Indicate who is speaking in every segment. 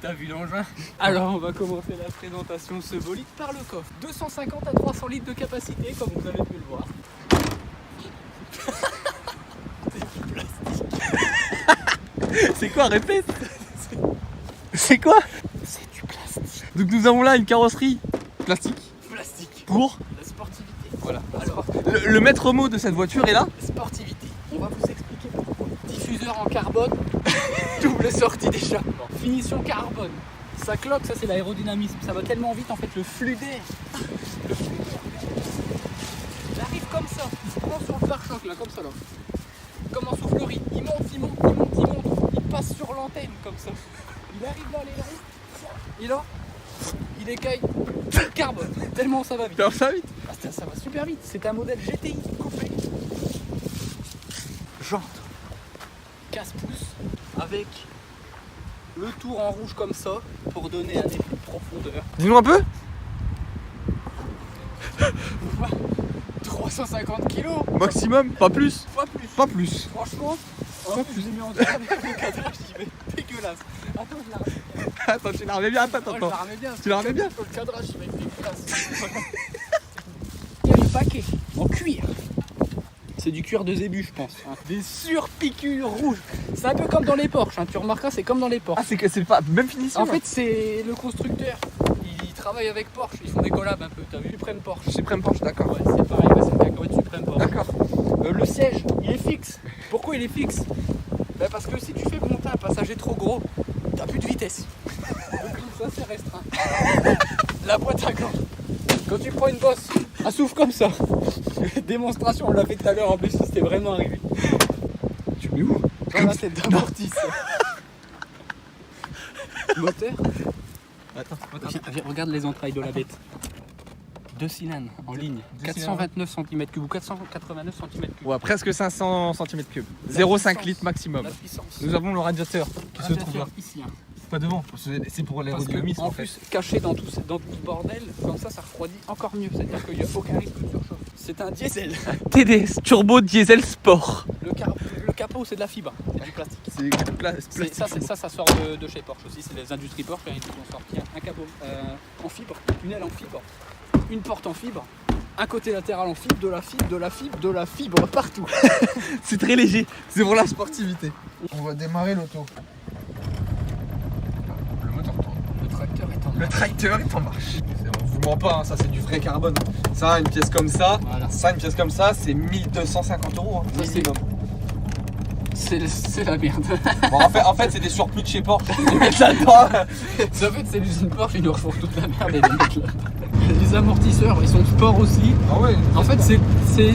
Speaker 1: t'as vu l'engin? Alors on va commencer la présentation de ce bolide par le coffre. 250 à 300 litres de capacité, comme vous avez pu le voir.
Speaker 2: C'est quoi, répète? C'est quoi?
Speaker 1: C'est du plastique.
Speaker 2: Donc nous avons là une carrosserie plastique pour
Speaker 1: La sportivité.
Speaker 2: voilà.
Speaker 1: Alors,
Speaker 2: Le maître mot de cette voiture est là.
Speaker 1: sportivité. On va vous expliquer pourquoi. Diffuseur en carbone, double sortie d'échappement. Finition carbone. Ça cloque, ça c'est l'aérodynamisme. Ça va tellement vite en fait, le flux d'air. Il arrive comme ça. Il se prend sur le pare-choc là, comme ça là. Comme en soufflerie. Il monte, il monte, il monte, il monte. Il passe sur l'antenne comme ça. Il arrive dans les lampes. Et là, il écaille carbone. Tellement ça va vite.
Speaker 2: Alors ça vite.
Speaker 1: Ah, ça va super vite. C'est un modèle GTI coupé. Jante. Casse-pouce avec le tour en rouge comme ça pour donner un effet de profondeur.
Speaker 2: Dis-nous un peu.
Speaker 1: 350 kilos.
Speaker 2: Maximum, pas plus.
Speaker 1: Pas plus.
Speaker 2: Pas plus.
Speaker 1: Franchement, en plus, j'ai mis en dehors avec le cadrage, il est dégueulasse. Attends, je la remets.
Speaker 2: Attends, tu la remets bien. Attends,
Speaker 1: Je
Speaker 2: attends.
Speaker 1: la remets bien.
Speaker 2: Tu la remets bien.
Speaker 1: Le cadrage, il va être dégueulasse. Il y a le paquet en cuir. C'est du cuir de zébu, je pense. Des surpiqûres rouges. C'est un peu comme dans les Porsche. Tu remarqueras, c'est comme dans les Porsche.
Speaker 2: Ah, c'est que c'est pas même finition.
Speaker 1: En fait, c'est le constructeur. Il travaille avec Porsche. Ils font des collabs un peu. T'as vu Supreme Porsche?
Speaker 2: Supreme Porsche, d'accord.
Speaker 1: Ouais, c'est pareil. C'est une cacahuète Supreme Porsche.
Speaker 2: D'accord.
Speaker 1: Le siège, il est fixe. Pourquoi il est fixe? Ben parce que si tu fais monter un passager trop gros, t'as plus de vitesse. Donc ça, c'est restreint. La boîte à gants. Quand tu prends une bosse, un souffle comme ça. Démonstration, on l'a fait tout à l'heure en plus, c'était vraiment arrivé.
Speaker 2: Tu mets où?
Speaker 1: Dans la tête d'amorti. Moteur.
Speaker 2: Attends.
Speaker 1: Viens, regarde les entrailles de la bête. 2 cylindres en ligne. 429 cm3 ou 489 cm3.
Speaker 2: Ouais, presque 500 cm3. 0,5 litres maximum.
Speaker 1: La puissance.
Speaker 2: Nous avons le radiateur qui se trouve là.
Speaker 1: Ici. Hein.
Speaker 2: Pas devant, c'est pour
Speaker 1: Parce que,
Speaker 2: l'aérodynamisme
Speaker 1: en
Speaker 2: en fait.
Speaker 1: plus, caché dans tout ce bordel, comme ça refroidit encore mieux. C'est-à-dire qu'il n'y a aucun risque de surchauffe. C'est un diesel.
Speaker 2: TDS, turbo diesel sport.
Speaker 1: Le capot, c'est de la fibre. C'est du plastique.
Speaker 2: C'est plastique.
Speaker 1: Ça sort de chez Porsche aussi. C'est les industries Porsche. Ils ont sorti un capot en fibre, une aile en fibre, une porte en fibre, un côté latéral en fibre, de la fibre partout.
Speaker 2: C'est très léger, c'est pour la sportivité. On va démarrer l'auto. Le moteur tourne.
Speaker 1: Le tracteur est en
Speaker 2: Le tracteur est en marche. On vous ment pas, hein, ça c'est du vrai carbone. Ça, une pièce comme ça,
Speaker 1: Voilà.
Speaker 2: ça, une pièce comme ça, c'est 1250 €. Hein,
Speaker 1: Ça, c'est-
Speaker 2: minimum.
Speaker 1: C'est la merde.
Speaker 2: Bon, en fait c'est des surplus de chez Porsche. Ils mettent là-dedans.
Speaker 1: En fait, c'est l'usine Porsche, ils nous refont toute la merde et les mecs là. Les amortisseurs, ils sont sport aussi.
Speaker 2: Ah ouais.
Speaker 1: En fait, c'est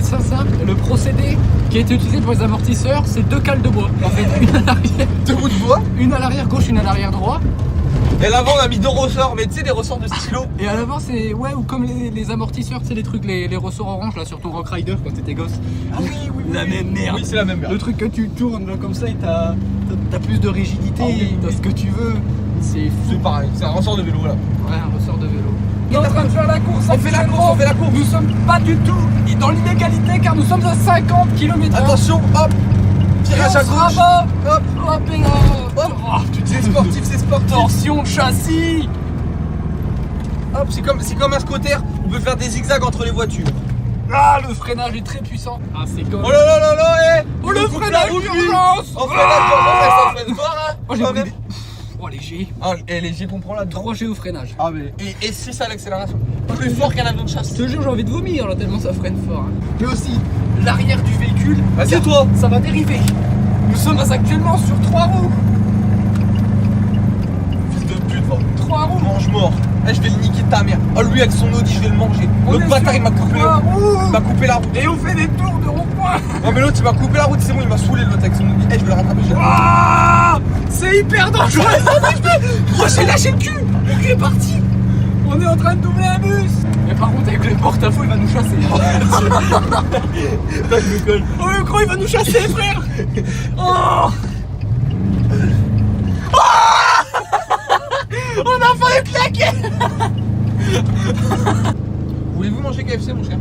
Speaker 1: ça. Le procédé qui a été utilisé pour les amortisseurs, c'est 2 cales de bois. En fait, une à l'arrière,
Speaker 2: deux bouts de bois.
Speaker 1: une à l'arrière gauche, une à l'arrière droit.
Speaker 2: Et à l'avant on a mis 2 ressorts, mais tu sais des ressorts de stylo.
Speaker 1: Et à l'avant, c'est ouais, ou comme les amortisseurs, c'est les trucs, les ressorts orange là sur ton Rock Rider quand t'étais gosse.
Speaker 2: Ah oui.
Speaker 1: La même merde.
Speaker 2: Oui, c'est la même merde.
Speaker 1: Le truc que tu tournes là, comme ça et t'as plus de rigidité,
Speaker 2: Ah oui.
Speaker 1: t'as ce que tu veux. C'est fou.
Speaker 2: C'est pareil, c'est un ressort de vélo là.
Speaker 1: Ouais, un ressort de vélo. On est en train de faire la course.
Speaker 2: On fait la course.
Speaker 1: Nous sommes pas du tout dans l'illégalité car nous sommes à 50 km/h.
Speaker 2: Attention, hop, tirage à gauche.
Speaker 1: Hop, hop et là.
Speaker 2: Hop.
Speaker 1: Oh,
Speaker 2: C'est sportif, c'est sportif.
Speaker 1: torsion de châssis.
Speaker 2: Hop, c'est comme un scooter, on peut faire des zigzags entre les voitures.
Speaker 1: Ah, le freinage est très puissant. Ah, c'est comme.
Speaker 2: Oh là là là là,
Speaker 1: Oh, le freinage d'urgence.
Speaker 2: On freine la freine fort hein.
Speaker 1: Oh, j'ai
Speaker 2: Quand
Speaker 1: pris
Speaker 2: même.
Speaker 1: des... Oh, léger.
Speaker 2: Ah, et léger qu'on prend là.
Speaker 1: 3G au freinage.
Speaker 2: Ah mais. Et 6 à l'accélération. Plus fort qu'un avion de chasse.
Speaker 1: Je te jure, j'ai envie de vomir là, tellement ça freine fort. Hein. Mais aussi, l'arrière du véhicule,
Speaker 2: Vas-y toi.
Speaker 1: ça va dériver. Nous sommes actuellement sur 3 roues.
Speaker 2: Fils de pute, va.
Speaker 1: 3 roues.
Speaker 2: Mange mort. Eh, je vais le niquer de ta mère. Oh lui avec son Audi, je vais le manger. L'autre bâtard il m'a coupé. La route.
Speaker 1: Et on fait des tours de rond-point.
Speaker 2: Non mais l'autre il m'a coupé la route, c'est bon, il m'a saoulé l'autre avec son Audi. Eh, je vais le rattraper.
Speaker 1: Ah, c'est hyper dangereux. Oh, j'ai lâché le cul. Le cul est parti. On est en train de doubler un bus. Mais par contre avec le porte-à-faux il va nous chasser.
Speaker 2: Je me colle.
Speaker 1: Oh le gros il va nous chasser frère. Oh. On a failli claquer.
Speaker 2: Voulez-vous manger KFC mon cher?